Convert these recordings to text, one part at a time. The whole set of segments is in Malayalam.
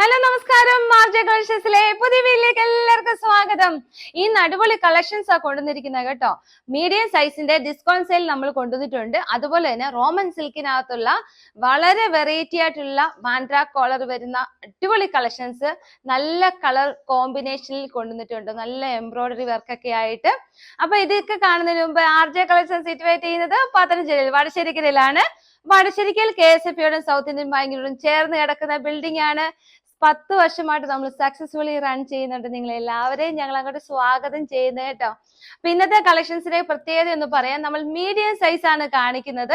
ഹലോ നമസ്കാരം, മാർജ കളക്ഷൻസിലെ പുതിയ വീഡിയോയിലേക്ക് എല്ലാവർക്കും സ്വാഗതം. ഈ അടിപൊളി കളക്ഷൻസ് ആ കൊണ്ടുവന്നിരിക്കുന്നത് കേട്ടോ. മീഡിയം സൈസിന്റെ ഡിസ്കൗണ്ട് സെയിൽ നമ്മൾ കൊണ്ടുവന്നിട്ടുണ്ട്. അതുപോലെ തന്നെ റോമൻ സിൽക്കിനകത്തുള്ള വളരെ വെറൈറ്റി ആയിട്ടുള്ള മാൻഡ്രാ കോളർ വരുന്ന അടിപൊളി കളക്ഷൻസ് നല്ല കളർ കോമ്പിനേഷനിൽ കൊണ്ടുവന്നിട്ടുണ്ട്. നല്ല എംബ്രോയിഡറി വർക്കൊക്കെ ആയിട്ട്. അപ്പൊ ഇതൊക്കെ കാണുന്നതിന് മുമ്പ് ആർജ കളക്ഷൻസ് സിറ്റുവേറ്റ് ചെയ്യുന്നത് പത്തനംതിട്ടയിൽ വടശ്ശേരിക്കരയിലാണ്. വടശ്ശേരിക്കൽ KSF സൗത്ത് ഇന്ത്യൻ ബാങ്കിനോടും ചേർന്ന് കിടക്കുന്ന ബിൽഡിംഗ് ആണ്. 10 വർഷമായിട്ട് നമ്മൾ സക്സസ്ഫുള്ളി റൺ ചെയ്യുന്നുണ്ട്. നിങ്ങൾ എല്ലാവരെയും ഞങ്ങൾ അങ്ങോട്ട് സ്വാഗതം ചെയ്യുന്നത് കേട്ടോ. അപ്പൊ ഇന്നത്തെ കളക്ഷൻസിന്റെ പ്രത്യേകത എന്ന് പറയാൻ, നമ്മൾ മീഡിയം സൈസ് ആണ് കാണിക്കുന്നത്.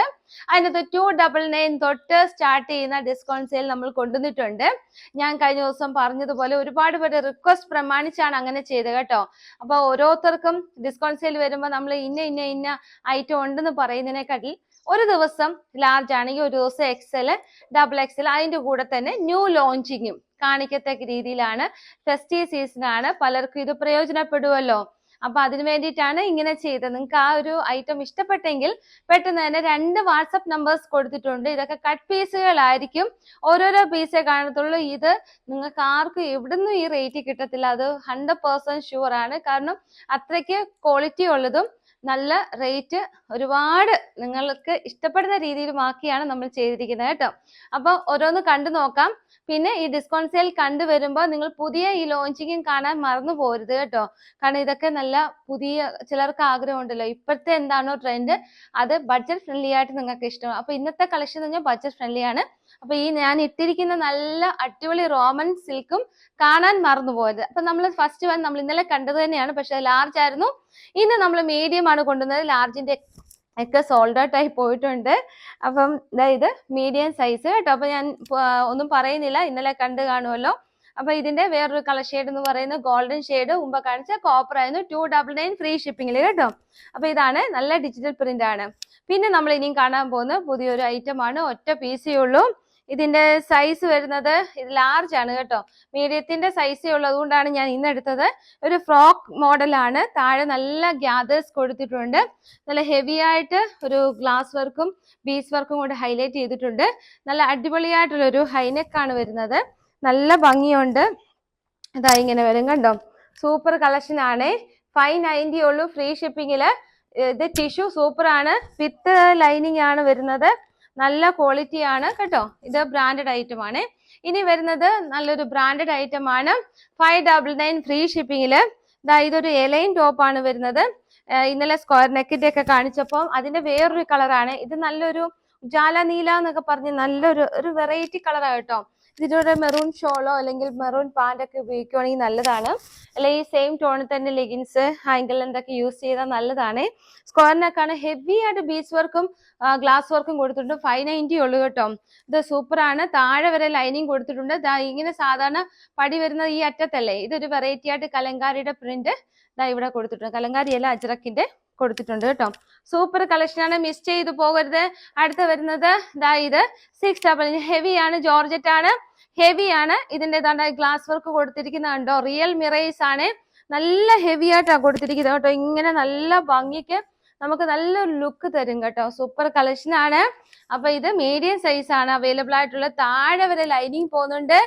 അതിനകത്ത് 299 തൊട്ട് സ്റ്റാർട്ട് ചെയ്യുന്ന ഡിസ്കൗണ്ട് സെയിൽ നമ്മൾ കൊണ്ടുവന്നിട്ടുണ്ട്. ഞാൻ കഴിഞ്ഞ ദിവസം പറഞ്ഞതുപോലെ ഒരുപാട് പേര് റിക്വസ്റ്റ് പ്രമാണിച്ചാണ് അങ്ങനെ ചെയ്തത് കേട്ടോ. അപ്പൊ ഓരോരുത്തർക്കും ഡിസ്കൗണ്ട് സെയിൽ വരുമ്പോൾ നമ്മൾ ഇന്ന ഐറ്റം ഉണ്ടെന്ന് പറയുന്നതിനെക്കാട്ടിൽ ഒരു ദിവസം ലാർജ് ആണെങ്കിൽ ഒരു ദിവസം XL, XXL, അതിന്റെ കൂടെ തന്നെ ന്യൂ ലോഞ്ചിങ്ങും കാണിക്കത്തക്ക രീതിയിലാണ്. ഫെസ്റ്റീവ് സീസൺ ആണ്, പലർക്കും ഇത് പ്രയോജനപ്പെടുമല്ലോ. അപ്പൊ അതിന് വേണ്ടിയിട്ടാണ് ഇങ്ങനെ ചെയ്തത്. നിങ്ങൾക്ക് ആ ഒരു ഐറ്റം ഇഷ്ടപ്പെട്ടെങ്കിൽ പെട്ടെന്ന് തന്നെ 2 വാട്സപ്പ് നമ്പേഴ്സ് കൊടുത്തിട്ടുണ്ട്. ഇതൊക്കെ കട്ട് പീസുകളായിരിക്കും, ഓരോരോ പീസേ കാണത്തുള്ളൂ. ഇത് നിങ്ങൾക്ക് ആർക്കും എവിടുന്നും ഈ റേറ്റ് കിട്ടത്തില്ല, അത് 100% ഷുവർ ആണ്. കാരണം അത്രയ്ക്ക് ക്വാളിറ്റി ഉള്ളതും നല്ല റേറ്റ് ഒരുപാട് നിങ്ങൾക്ക് ഇഷ്ടപ്പെടുന്ന രീതിയിലുമാക്കിയാണ് നമ്മൾ ചെയ്തിരിക്കുന്നത് കേട്ടോ. അപ്പൊ ഓരോന്ന് കണ്ടു നോക്കാം. പിന്നെ ഈ ഡിസ്കൗണ്ട് സെയിൽ കണ്ടുവരുമ്പോൾ നിങ്ങൾ പുതിയ ഈ ലോഞ്ചിങ്ങും കാണാൻ മറന്നു പോരുത് കേട്ടോ. കാരണം ഇതൊക്കെ നല്ല പുതിയ, ചിലർക്ക് ആഗ്രഹം ഉണ്ടല്ലോ ഇപ്പോഴത്തെ എന്താണോ ട്രെൻഡ് അത് ബഡ്ജറ്റ് ഫ്രണ്ട്ലി ആയിട്ട് നിങ്ങൾക്ക് ഇഷ്ടം. അപ്പൊ ഇന്നത്തെ കളക്ഷൻ എന്ന് പറഞ്ഞാൽ ബഡ്ജറ്റ് ഫ്രണ്ട്ലി ആണ്. അപ്പൊ ഈ ഞാൻ ഇട്ടിരിക്കുന്ന നല്ല അടിപൊളി റോമൻ സിൽക്കും കാണാൻ മറന്നു പോയത്. അപ്പൊ നമ്മൾ ഫസ്റ്റ് വൺ നമ്മൾ ഇന്നലെ കണ്ടത് തന്നെയാണ്, പക്ഷെ ലാർജ് ആയിരുന്നു. ഇന്ന് നമ്മൾ മീഡിയം ആണ് കൊണ്ടുവന്നത്. ലാർജിന്റെ ഒക്കെ സോൾഡ് ഔട്ട് ആയി പോയിട്ടുണ്ട്. അപ്പം ഇത് മീഡിയം സൈസ് കേട്ടോ. അപ്പൊ ഞാൻ ഒന്നും പറയുന്നില്ല, ഇന്നലെ കണ്ടു കാണുമല്ലോ. അപ്പൊ ഇതിന്റെ വേറൊരു കളർ ഷെയ്ഡ് എന്ന് പറയുന്നത് ഗോൾഡൻ ഷെയ്ഡ്, മുമ്പ് കാണിച്ച കോപ്പർ ആയിരുന്നു. 299 ഫ്രീ ഷിപ്പിംഗിൽ കേട്ടോ. അപ്പൊ ഇതാണ് നല്ല ഡിജിറ്റൽ പ്രിന്റ് ആണ്. പിന്നെ നമ്മൾ ഇനിയും കാണാൻ പോകുന്ന പുതിയൊരു ഐറ്റം ആണ്. ഒറ്റ പീസേ ഉള്ളൂ. ഇതിന്റെ സൈസ് വരുന്നത് ഇത് ലാർജ് ആണ് കേട്ടോ. മീഡിയത്തിന്റെ സൈസേ ഉള്ളൂ, അതുകൊണ്ടാണ് ഞാൻ ഇന്ന് എടുത്തത്. ഒരു ഫ്രോക്ക് മോഡലാണ്. താഴെ നല്ല ഗ്യാദേഴ്സ് കൊടുത്തിട്ടുണ്ട്. നല്ല ഹെവി ആയിട്ട് ഒരു ഗ്ലാസ് വർക്കും ബീസ് വർക്കും കൂടെ ഹൈലൈറ്റ് ചെയ്തിട്ടുണ്ട്. നല്ല അടിപൊളിയായിട്ടുള്ളൊരു ഹൈനെക്കാണ് വരുന്നത്. നല്ല ഭംഗിയുണ്ട്. ഇതാ ഇങ്ങനെ വരും കണ്ടോ. സൂപ്പർ കളക്ഷൻ ആണ്. 590 ഉള്ളൂ ഫ്രീ ഷിപ്പിങ്ങില്. ഇത് ടിഷ്യൂ സൂപ്പർ ആണ്, വിത്ത് ലൈനിങ് ആണ് വരുന്നത്. നല്ല ക്വാളിറ്റി ആണ് കേട്ടോ. ഇത് ബ്രാൻഡഡ് ഐറ്റം ആണ്. ഇനി വരുന്നത് നല്ലൊരു ബ്രാൻഡഡ് ഐറ്റം ആണ്. 599 ഫ്രീ ഷിപ്പിങ്ങില്. ഇതൊരു എലൈൻ ടോപ്പ് ആണ് വരുന്നത്. ഇന്നലെ സ്ക്വയർ നെക്കിന്റെ ഒക്കെ കാണിച്ചപ്പോൾ അതിന്റെ വേറൊരു കളറാണ്. ഇത് നല്ലൊരു ഉജാല നീല എന്നൊക്കെ പറഞ്ഞ് നല്ലൊരു വെറൈറ്റി കളറാണ് കേട്ടോ. ഇതിലൂടെ മെറൂൺ ഷോളോ അല്ലെങ്കിൽ മെറൂൺ പാന്റ് ഒക്കെ ഉപയോഗിക്കുകയാണെങ്കിൽ നല്ലതാണ്. അല്ലെങ്കിൽ ഈ സെയിം ടോണിൽ തന്നെ ലെഗിൻസ്, ആങ്കിൾ എന്തൊക്കെ യൂസ് ചെയ്താൽ നല്ലതാണ്. സ്ക്വയറിനൊക്കെയാണ് ഹെവി ആയിട്ട് ബീച്ച് വർക്കും ഗ്ലാസ് വർക്കും കൊടുത്തിട്ടുണ്ട്. 590 ഉള്ളൂ കേട്ടോ. ഇത് സൂപ്പർ ആണ്. താഴെ വരെ ലൈനിങ് കൊടുത്തിട്ടുണ്ട്. ഇങ്ങനെ സാധാരണ പടി വരുന്നത് ഈ അറ്റത്തല്ലേ. ഇതൊരു വെറൈറ്റി ആയിട്ട് കലങ്കാരിയുടെ പ്രിന്റ് ഇവിടെ കൊടുത്തിട്ടുണ്ട്. കലങ്കാരിയല്ല, അജ്രക്കിന്റെ കൊടുത്തിട്ടുണ്ട് കേട്ടോ. സൂപ്പർ കളക്ഷൻ ആണ്, മിസ് ചെയ്തു പോകരുത്. അടുത്ത വരുന്നത് ഇത് 699 ഹെവി ആണ്, ജോർജറ്റ് ആണ്, ഹെവി ആണ്. ഇതിന്റെ ഗ്ലാസ് വർക്ക് കൊടുത്തിരിക്കുന്നത് കണ്ടോ. റിയൽ മിറേഴ്സ് ആണ്. നല്ല ഹെവി ആയിട്ടാണ് കൊടുത്തിരിക്കുന്നത് കേട്ടോ. ഇങ്ങനെ നല്ല ഭംഗിക്ക് നമുക്ക് നല്ലൊരു ലുക്ക് തരും കേട്ടോ. സൂപ്പർ കളക്ഷൻ ആണ്. അപ്പൊ ഇത് മീഡിയം സൈസ് ആണ് അവൈലബിൾ ആയിട്ടുള്ള. താഴെ വരെ ലൈനിങ് പോകുന്നുണ്ട്.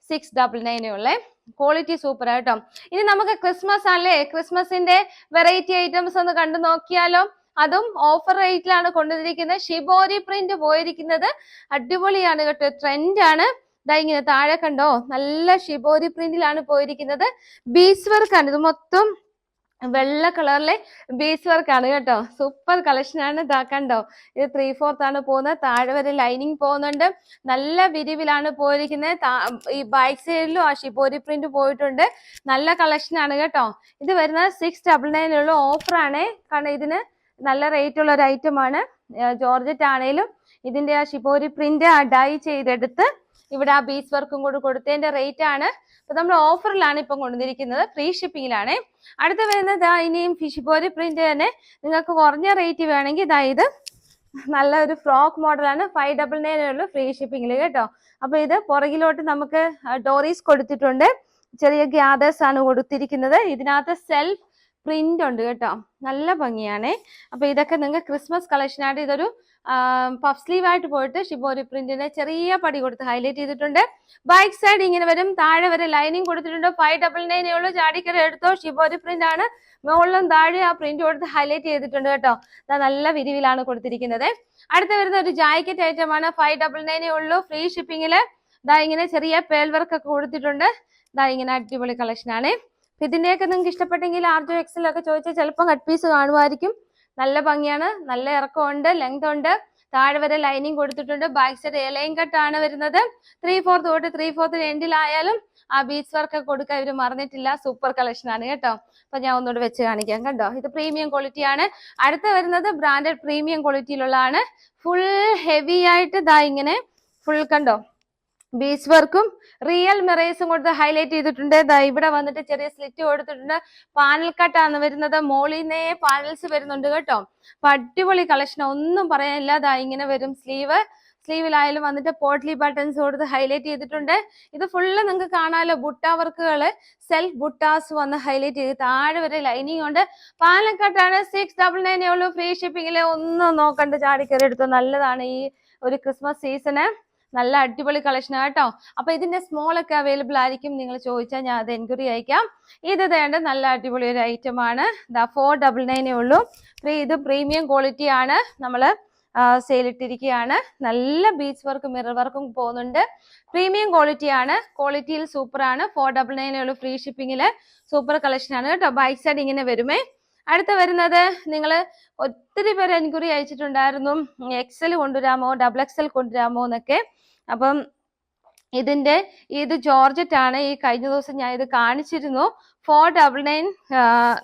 699 ഉള്ളേ. ക്വാളിറ്റി സൂപ്പർ ആട്ടോ. ഇനി നമുക്ക് ക്രിസ്മസ് ആണല്ലേ, ക്രിസ്മസിന്റെ വെറൈറ്റി ഐറ്റംസ് ഒന്ന് കണ്ടു നോക്കിയാലോ. അതും ഓഫർ റേറ്റിലാണ് കൊണ്ടുവന്നിരിക്കുന്നത്. ഷിബോരി പ്രിന്റ് പോയിരിക്കുന്നത് അടിപൊളിയാണ് കേട്ടോ. ട്രെൻഡ് ആണ്. ഇങ്ങനെ താഴെ കണ്ടോ, നല്ല ഷിബോരി പ്രിന്റിലാണ് പോയിരിക്കുന്നത്. ബീസ് വർക്ക് ആണ്. ഇത് മൊത്തം വെള്ള കളറിലെ ബീസ് വർക്ക് ആണ് കേട്ടോ. സൂപ്പർ കളക്ഷൻ ആണ്. കണ്ടോ, ഇത് 3/4 ആണ് പോകുന്നത്. താഴെ വരെ ലൈനിങ് പോകുന്നുണ്ട്. നല്ല വിരിവിലാണ് പോയിരിക്കുന്നത്. ഈ ബാക്ക് സൈഡിലും ആ ഷിബോരി പ്രിന്റ് പോയിട്ടുണ്ട്. നല്ല കളക്ഷൻ ആണ് കേട്ടോ. ഇത് വരുന്നത് 699 ഉള്ള ഓഫർ ആണ്. കാരണം ഇതിന് നല്ല റേറ്റ് ഉള്ള ഒരു ഐറ്റം ആണ്. ജോർജറ്റ് ആണേലും ഇതിന്റെ ആ ഷിബോരി പ്രിന്റ് ഡൈ ചെയ്തെടുത്ത് ഇവിടെ ആ ബീസ് വർക്കും കൂടെ കൊടുത്തതിന്റെ റേറ്റ് ആണ്. അപ്പൊ നമ്മൾ ഓഫറിലാണ് ഇപ്പം കൊണ്ടുവന്നിരിക്കുന്നത്. ഫ്രീ ഷിപ്പിങ്ങിലാണ്. അടുത്ത വരുന്നത് ഇനിയും ഷിബോരി പ്രിന്റ് തന്നെ നിങ്ങൾക്ക് കുറഞ്ഞ റേറ്റ് വേണമെങ്കിൽ ഇത് നല്ലൊരു ഫ്രോക്ക് മോഡലാണ്. 599 ഉള്ളൂ ഫ്രീ ഷിപ്പിങ്ങിൽ കേട്ടോ. അപ്പൊ ഇത് പുറകിലോട്ട് നമുക്ക് ഡോറീസ് കൊടുത്തിട്ടുണ്ട്. ചെറിയ ഗ്യാദേഴ്സ് ആണ് കൊടുത്തിരിക്കുന്നത്. ഇതിനകത്ത് സെൽഫ് പ്രിന്റ് ഉണ്ട് കേട്ടോ, നല്ല ഭംഗിയാണേ. അപ്പൊ ഇതൊക്കെ നിങ്ങൾക്ക് ക്രിസ്മസ് കളക്ഷൻ ആയിട്ട് ഇതൊരു പഫ് സ്ലീവ് ആയിട്ട് പോയിട്ട് ഷിബോരി പ്രിന്റിന്റെ ചെറിയ പടി കൊടുത്ത് ഹൈലൈറ്റ് ചെയ്തിട്ടുണ്ട്. ബാക്ക് സൈഡ് ഇങ്ങനെ വരും, താഴെ വരെ ലൈനിങ് കൊടുത്തിട്ടുണ്ട്. 599 ഉള്ളൂ, ചാടിക്കര എടുത്തോ. ഷിബോരി പ്രിന്റ് ആണ്, മുകളിലും താഴെ ആ പ്രിന്റ് കൊടുത്ത് ഹൈലൈറ്റ് ചെയ്തിട്ടുണ്ട് കേട്ടോ. നല്ല വിരിവിലാണ് കൊടുത്തിരിക്കുന്നത്. അടുത്ത വരുന്ന ഒരു ജാക്കറ്റ് ഐറ്റം ആണ്, 599 ഉള്ളൂ, ഫ്രീ ഷിപ്പിംഗില്. ഇങ്ങനെ ചെറിയ പേൾ വർക്ക് ഒക്കെ കൊടുത്തിട്ടുണ്ട്. ഇങ്ങനെ അടിപൊളി കളക്ഷൻ ആണ്. ഇതിന്റെയൊക്കെ നിങ്ങൾക്ക് ഇഷ്ടപ്പെട്ടെങ്കിൽ ആർജോ എക്സലൊക്കെ ചോദിച്ചാൽ ചിലപ്പോൾ കട്ട് പീസ് കാണുമായിരിക്കും. നല്ല ഭംഗിയാണ്, നല്ല ഇറക്കമുണ്ട്, ലെങ്ത് ഉണ്ട്, താഴെ വരെ ലൈനിങ് കൊടുത്തിട്ടുണ്ട്. ബാക്ക് സൈഡ് എലൈൻ കട്ട് ആണ് വരുന്നത്. 3/4 തൊട്ട് 3/4 എൻഡിലായാലും ആ ബീഡ്സ് വർക്ക് ഒക്കെ കൊടുക്കാൻ ഇവർ മറന്നിട്ടില്ല. സൂപ്പർ കളക്ഷൻ ആണ് കേട്ടോ. അപ്പൊ ഞാൻ ഒന്നുകൂടെ വെച്ച് കാണിക്കാം കണ്ടോ. ഇത് പ്രീമിയം ക്വാളിറ്റി ആണ്. അടുത്ത വരുന്നത് ബ്രാൻഡഡ് പ്രീമിയം ക്വാളിറ്റിയിലുള്ളതാണ്. ഫുൾ ഹെവി ആയിട്ട് ഇങ്ങനെ ഫുൾ കണ്ടോ, ബീച്ച് വർക്കും റിയൽ മിറേഴ്സും കൊടുത്ത് ഹൈലൈറ്റ് ചെയ്തിട്ടുണ്ട്. ഇവിടെ വന്നിട്ട് ചെറിയ സ്ലിറ്റ് കൊടുത്തിട്ടുണ്ട്. പാനൽ കട്ടാണ് വരുന്നത്, മോളിന്നേ പാനൽസ് വരുന്നുണ്ട് കേട്ടോ. അപ്പൊ അടിപൊളി കളക്ഷൻ, ഒന്നും പറയാനില്ല. ഇങ്ങനെ വരും സ്ലീവിലായാലും വന്നിട്ട് പോട്ട്ലി ബട്ടൺസ് കൊടുത്ത് ഹൈലൈറ്റ് ചെയ്തിട്ടുണ്ട്. ഇത് ഫുള്ള് നിങ്ങൾക്ക് കാണാമല്ലോ, ബുട്ട വർക്കുകള്, സെൽഫ് ബുട്ടാസ് വന്ന് ഹൈലൈറ്റ് ചെയ്ത് താഴെ വരെ ലൈനിങ് ഉണ്ട്. പാലക്കാട്ടാണ്, 699 ഉള്ളൂ, ഫ്രീ ഷിപ്പിങ്ങില്. ഒന്നും നോക്കണ്ട, ചാടിക്കറി എടുത്തു. നല്ലതാണ് ഈ ഒരു ക്രിസ്മസ് സീസണ്. നല്ല അടിപൊളി കളക്ഷൻ കേട്ടോ. അപ്പൊ ഇതിന്റെ സ്മോൾ ഒക്കെ അവൈലബിൾ ആയിരിക്കും, നിങ്ങൾ ചോദിച്ചാൽ ഞാൻ അത് എൻക്വയറി അയക്കാം. ഇത് വേണ്ട നല്ല അടിപൊളി ഒരു ഐറ്റം ആണ്. 499 ഉള്ളൂ. ഇത് പ്രീമിയം ക്വാളിറ്റി ആണ്, നമ്മള് സെയിൽ ഇട്ടിരിക്കുകയാണ്. നല്ല ബീച്ച് വർക്കും മിറർ വർക്കും പോകുന്നുണ്ട്. പ്രീമിയം ക്വാളിറ്റി ആണ്, ക്വാളിറ്റിയിൽ സൂപ്പർ ആണ്. 499 ഉള്ളൂ, ഫ്രീ ഷിപ്പിങ്ങില്. സൂപ്പർ കളക്ഷൻ ആണ് കേട്ടോ. ബാക്ക് സൈഡ് ഇങ്ങനെ വരുമേ. അടുത്ത വരുന്നത്, നിങ്ങൾ ഒത്തിരി പേര് എൻക്വയറി അയച്ചിട്ടുണ്ടായിരുന്നു, XL കൊണ്ടുവരാമോ, XXL കൊണ്ടുവരാമോ എന്നൊക്കെ. അപ്പം ഇത് ജോർജറ്റ് ആണ്. ഈ കഴിഞ്ഞ ദിവസം ഞാൻ ഇത് കാണിച്ചിരുന്നു. 499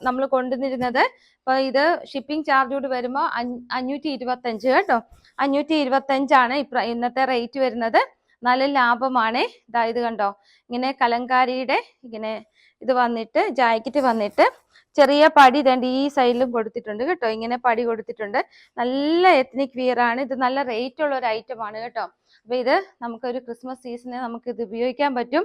നമ്മൾ കൊണ്ടുവന്നിരുന്നത്. അപ്പൊ ഇത് ഷിപ്പിംഗ് ചാർജ് കൂടി വരുമ്പോൾ 525 കേട്ടോ. 525 ഇന്നത്തെ റേറ്റ് വരുന്നത്. നല്ല ലാഭമാണ്. ഇത് കണ്ടോ, ഇങ്ങനെ കലങ്കാരിയുടെ ഇങ്ങനെ ഇത് വന്നിട്ട് ജാക്കറ്റ് വന്നിട്ട് ചെറിയ പടി ഈ സൈഡിലും കൊടുത്തിട്ടുണ്ട് കേട്ടോ. ഇങ്ങനെ പടി കൊടുത്തിട്ടുണ്ട്. നല്ല എത്നിക് വിയർ ആണ്. ഇത് നല്ല റേറ്റ് ഉള്ള ഒരു ഐറ്റം ആണ് കേട്ടോ. അപ്പൊ ഇത് നമുക്കൊരു ക്രിസ്മസ് സീസണിൽ നമുക്ക് ഇത് ഉപയോഗിക്കാൻ പറ്റും.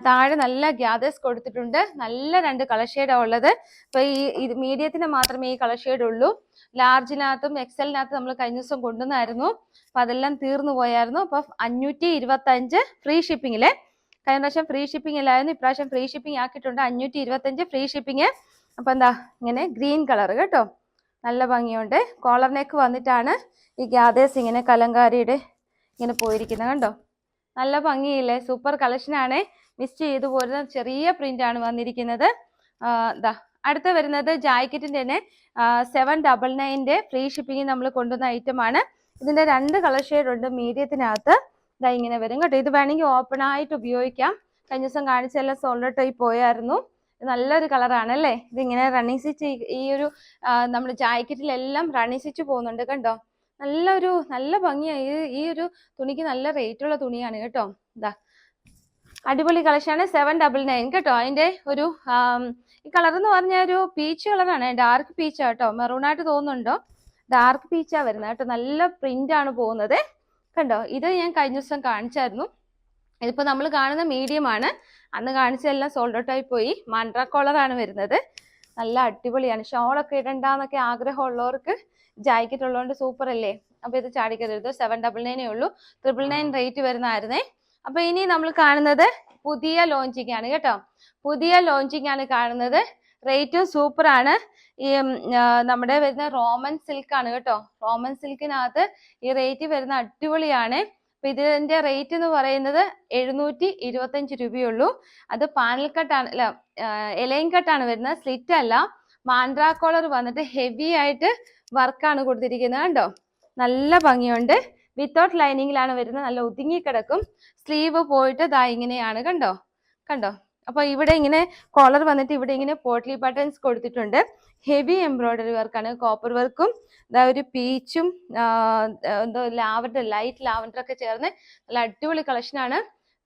താഴെ നല്ല ഗ്യാദേഴ്സ് കൊടുത്തിട്ടുണ്ട്. നല്ല 2 കളർ ഷെയ്ഡാണ് ഉള്ളത്. അപ്പൊ ഈ മീഡിയത്തിന് മാത്രമേ ഈ കളർ ഷെയ്ഡ് ഉള്ളൂ. ലാർജിനകത്തും എക്സലിനകത്തും നമ്മൾ കഴിഞ്ഞ ദിവസം കൊണ്ടുവന്നായിരുന്നു. അപ്പൊ അതെല്ലാം തീർന്നു പോയായിരുന്നു. അപ്പൊ 525 ഫ്രീ ഷിപ്പിങ്ങില്. കഴിഞ്ഞ പ്രാവശ്യം ഫ്രീ ഷിപ്പിംഗ് ഇല്ലായിരുന്നു, ഇപ്രാവശ്യം ഫ്രീ ഷിപ്പിംഗ് ആക്കിയിട്ടുണ്ട്. 525 ഫ്രീ ഷിപ്പിങ്. അപ്പൊ ഇങ്ങനെ ഗ്രീൻ കളർ കേട്ടോ, നല്ല ഭംഗിയുണ്ട്. കോളർ നെക്ക് വന്നിട്ടാണ് ഈ ഗ്യാദേഴ്സ് ഇങ്ങനെ കലങ്കാരിയുടെ ഇങ്ങനെ പോയിരിക്കുന്നത് കണ്ടോ. നല്ല ഭംഗിയില്ലേ, സൂപ്പർ കളക്ഷൻ ആണ്. മിസ് ചെയ്തു പോരുന്ന ചെറിയ പ്രിന്റ് ആണ് വന്നിരിക്കുന്നത്. അടുത്ത വരുന്നത് ജാക്കറ്റിന്റെ തന്നെ 799 ഫ്രീ ഷിപ്പിംഗ് നമ്മൾ കൊണ്ടുവന്ന ഐറ്റം ആണ്. ഇതിന്റെ 2 കളർ ഷെയ്ഡ് ഉണ്ട് മീഡിയത്തിനകത്ത്. ഇങ്ങനെ വരും കേട്ടോ. ഇത് വേണമെങ്കിൽ ഓപ്പൺ ആയിട്ട് ഉപയോഗിക്കാം. കഴിഞ്ഞ ദിവസം കാണിച്ചെല്ലാം സോൾഡ് ആയി പോയായിരുന്നു. നല്ലൊരു കളറാണ് അല്ലേ. ഇതിങ്ങനെ റണ്ണിങ് സ്റ്റിച്ച്, ഈ ഒരു നമ്മുടെ ജാക്കറ്റിലെല്ലാം റണ്ണിങ് സ്റ്റിച്ച് പോകുന്നുണ്ട് കണ്ടോ. നല്ല ഭംഗിയായി. ഈ ഒരു തുണിക്ക് നല്ല റേറ്റ് ഉള്ള തുണിയാണ് കേട്ടോ. അടിപൊളി കളക്ഷനാണ്. 799 കേട്ടോ. അതിന്റെ ഒരു ഈ കളർ എന്ന് പറഞ്ഞാൽ ഒരു പീച്ച് കളറാണ്, ഡാർക്ക് പീച്ച് കേട്ടോ. മെറൂണായിട്ട് തോന്നുന്നുണ്ടോ? ഡാർക്ക് പീച്ചാ വരുന്നത് കേട്ടോ. നല്ല പ്രിന്റ് ആണ് പോകുന്നത് കണ്ടോ. ഇത് ഞാൻ കഴിഞ്ഞ ദിവസം കാണിച്ചായിരുന്നു. ഇതിപ്പോ നമ്മൾ കാണുന്ന മീഡിയം ആണ്. അന്ന് കാണിച്ചതെല്ലാം സോൾഡ് ഔട്ട് ആയി പോയി. മാൻഡ്ര കോളറാണ് വരുന്നത്. നല്ല അടിപൊളിയാണ്. ഷോളൊക്കെ ഇടണ്ടെന്നൊക്കെ ആഗ്രഹമുള്ളവർക്ക് ജാക്കറ്റ് ഉള്ളതുകൊണ്ട് സൂപ്പർ അല്ലേ. അപ്പൊ ഇത് ചാടിക്കരുത്. 799 ഉള്ളൂ, 999 റേറ്റ് വരുന്നതായിരുന്നേ. അപ്പൊ ഇനി നമ്മൾ കാണുന്നത് പുതിയ ലോഞ്ചിങ് ആണ് കേട്ടോ. പുതിയ ലോഞ്ചിങ് ആണ് കാണുന്നത്. റേറ്റും സൂപ്പർ ആണ്. ഈ നമ്മുടെ വരുന്ന റോമൻ സിൽക്ക് ആണ് കേട്ടോ. റോമൻ സിൽക്കിനകത്ത് ഈ റേറ്റ് വരുന്ന അടിപൊളിയാണ്. അപ്പൊ ഇതിന്റെ റേറ്റ് എന്ന് പറയുന്നത് 725 രൂപയുള്ളൂ. അത് പാനൽ കട്ടാണ്, അല്ല എലൈൻ കട്ടാണ് വരുന്നത്, സ്ലിറ്റ് അല്ല. മാൻഡ്ര കോളർ വന്നിട്ട് ഹെവി ആയിട്ട് വർക്കാണ് കൊടുത്തിരിക്കുന്നത് കണ്ടോ. നല്ല ഭംഗിയുണ്ട്. വിത്തൗട്ട് ലൈനിങ്ങിലാണ് വരുന്നത്. നല്ല ഒതുങ്ങി കിടക്കും. സ്ലീവ് പോയിട്ട് ഇങ്ങനെയാണ് കണ്ടോ. അപ്പൊ ഇവിടെ ഇങ്ങനെ കോളർ വന്നിട്ട് ഇവിടെ ഇങ്ങനെ പോട്ട്ലി ബട്ടൺസ് കൊടുത്തിട്ടുണ്ട്. ഹെവി എംബ്രോയിഡറി വർക്കാണ്. കോപ്പർ വർക്കും ഒരു പീച്ചും എന്തോ ലാവൻഡർ, ലൈറ്റ് ലാവൻഡർ ഒക്കെ ചേർന്ന് നല്ല അടിപൊളി കളക്ഷൻ ആണ്.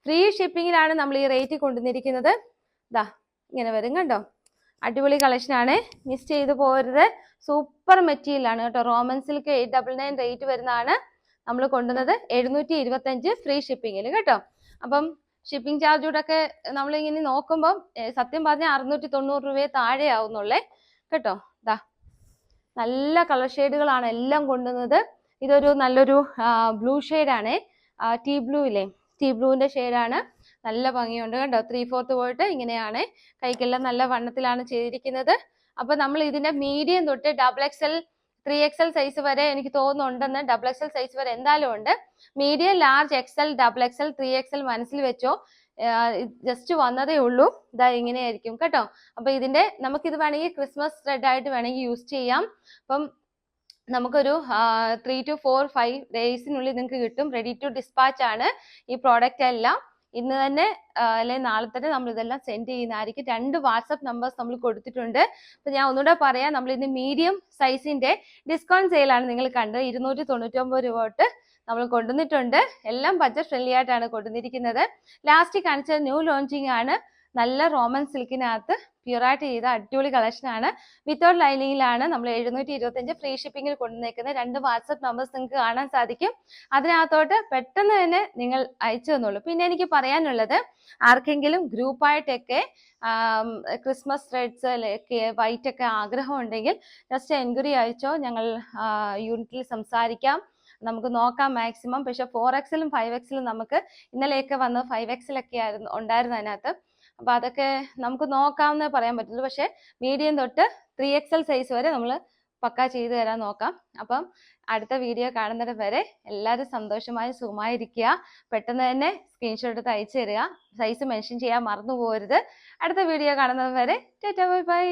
ഫ്രീ ഷിപ്പിങ്ങിലാണ് നമ്മൾ ഈ റേറ്റ് കൊണ്ടുവന്നിരിക്കുന്നത്. ഇങ്ങനെ വരും കണ്ടോ. അടിപൊളി കളക്ഷൻ ആണ്, മിസ് ചെയ്തു പോകരുത്. സൂപ്പർ മെറ്റീരിയൽ ആണ് കേട്ടോ. റോമൻ സിൽക്ക് 899 റേറ്റ് വരുന്നതാണ്. നമ്മൾ കൊണ്ടുവന്നത് 725 ഫ്രീ ഷിപ്പിങ്ങിൽ കേട്ടോ. അപ്പം ഷിപ്പിംഗ് ചാർജ് കൂടെ ഒക്കെ നമ്മളിങ്ങനെ നോക്കുമ്പോൾ സത്യം പറഞ്ഞാൽ 690 രൂപയെ താഴെ ആവുന്നുള്ളേ കേട്ടോ. ദാ നല്ല കളർ ഷെയ്ഡുകളാണ് എല്ലാം കൊണ്ടുവന്നത്. ഇതൊരു നല്ലൊരു ബ്ലൂ ഷെയ്ഡാണ്, ടീ ബ്ലൂ ഇല്ലേ, ടീ ബ്ലൂവിന്റെ ഷെയ്ഡാണ്. നല്ല ഭംഗിയുണ്ട് കണ്ടോ. 3/4 പോയിട്ട് ഇങ്ങനെയാണ്, കൈക്കെല്ലാം നല്ല വണ്ണത്തിലാണ് ചെയ്തിരിക്കുന്നത്. അപ്പൊ നമ്മൾ ഇതിന്റെ മീഡിയം തൊട്ട് XXL 3XL സൈസ് വരെ എനിക്ക് തോന്നുന്നുണ്ടെന്ന്. XXL സൈസ് വരെ എന്തായാലും ഉണ്ട്. Medium, large, XL, XXL, 3XL മനസ്സിൽ വെച്ചോ. ജസ്റ്റ് വന്നതേ ഉള്ളൂ. ഇതാ ഇങ്ങനെയായിരിക്കും കേട്ടോ. അപ്പൊ ഇതിന്റെ നമുക്കിത് വേണമെങ്കിൽ ക്രിസ്മസ് ത്രെഡ് ആയിട്ട് വേണമെങ്കിൽ യൂസ് ചെയ്യാം. അപ്പം നമുക്കൊരു 3 to 4, 5 ഡേയ്സിനുള്ളിൽ നിങ്ങൾക്ക് കിട്ടും. റെഡി ടു ഡിസ്പാച്ച് ആണ് ഈ പ്രോഡക്റ്റ് എല്ലാം. ഇന്ന് തന്നെ അല്ലെങ്കിൽ നാളെ തന്നെ നമ്മൾ ഇതെല്ലാം സെൻഡ് ചെയ്യുന്നതായിരിക്കും. 2 വാട്സപ്പ് നമ്പേഴ്സ് നമ്മൾ കൊടുത്തിട്ടുണ്ട്. അപ്പൊ ഞാൻ ഒന്നുകൂടെ പറയാം, നമ്മൾ ഇന്ന് മീഡിയം സൈസിന്റെ ഡിസ്കൗണ്ട് സെയിലാണ് നിങ്ങൾ കണ്ടത്. 299 രൂപ തൊട്ട് നമ്മൾ കൊണ്ടുവന്നിട്ടുണ്ട്. എല്ലാം ബഡ്ജറ്റ് ഫ്രണ്ട്ലി ആയിട്ടാണ് കൊണ്ടുവന്നിരിക്കുന്നത്. ലാസ്റ്റ് കാണിച്ച ന്യൂ ലോഞ്ചിങ് ആണ്. നല്ല റോമൻ സിൽക്കിനകത്ത് പ്യുറായിട്ട് ചെയ്ത അടിപൊളി കളക്ഷൻ ആണ്. വിത്തൗട്ട് ലൈനിങ്ങിലാണ് നമ്മൾ 725 ഫ്രീ ഷിപ്പിംഗിൽ കൊണ്ടുവന്നേക്കുന്നത്. 2 വാട്സപ്പ് നമ്പേഴ്സ് നിങ്ങൾക്ക് കാണാൻ സാധിക്കും. അതിനകത്തോട്ട് പെട്ടെന്ന് തന്നെ നിങ്ങൾ അയച്ചു തന്നോളൂ. പിന്നെ എനിക്ക് പറയാനുള്ളത്, ആർക്കെങ്കിലും ഗ്രൂപ്പായിട്ടൊക്കെ ക്രിസ്മസ് ത്രെഡ്സ് വൈറ്റ് ഒക്കെ ആഗ്രഹം ഉണ്ടെങ്കിൽ ജസ്റ്റ് എൻക്വയറി അയച്ചോ. ഞങ്ങൾ യൂണിറ്റിൽ സംസാരിക്കാം, നമുക്ക് നോക്കാം മാക്സിമം. പക്ഷെ 4XL 5XL നമുക്ക് ഇന്നലെയൊക്കെ വന്ന് 5XL ഒക്കെ ഉണ്ടായിരുന്നു അതിനകത്ത്. അപ്പൊ അതൊക്കെ നമുക്ക് നോക്കാമെന്നേ പറയാൻ പറ്റുള്ളൂ. പക്ഷെ മീഡിയം തൊട്ട് 3XL സൈസ് വരെ നമ്മൾ പക്കാ ചെയ്തു തരാൻ നോക്കാം. അപ്പം അടുത്ത വീഡിയോ കാണുന്നത് വരെ എല്ലാവരും സന്തോഷമായി സുഖമായിരിക്കുക. പെട്ടെന്ന് തന്നെ സ്ക്രീൻഷോട്ട് എടുത്ത് അയച്ചു തരിക. സൈസ് മെൻഷൻ ചെയ്യാൻ മറന്നു പോകരുത്. അടുത്ത വീഡിയോ കാണുന്നത് വരെ ടാറ്റാ ബൈ ബൈ.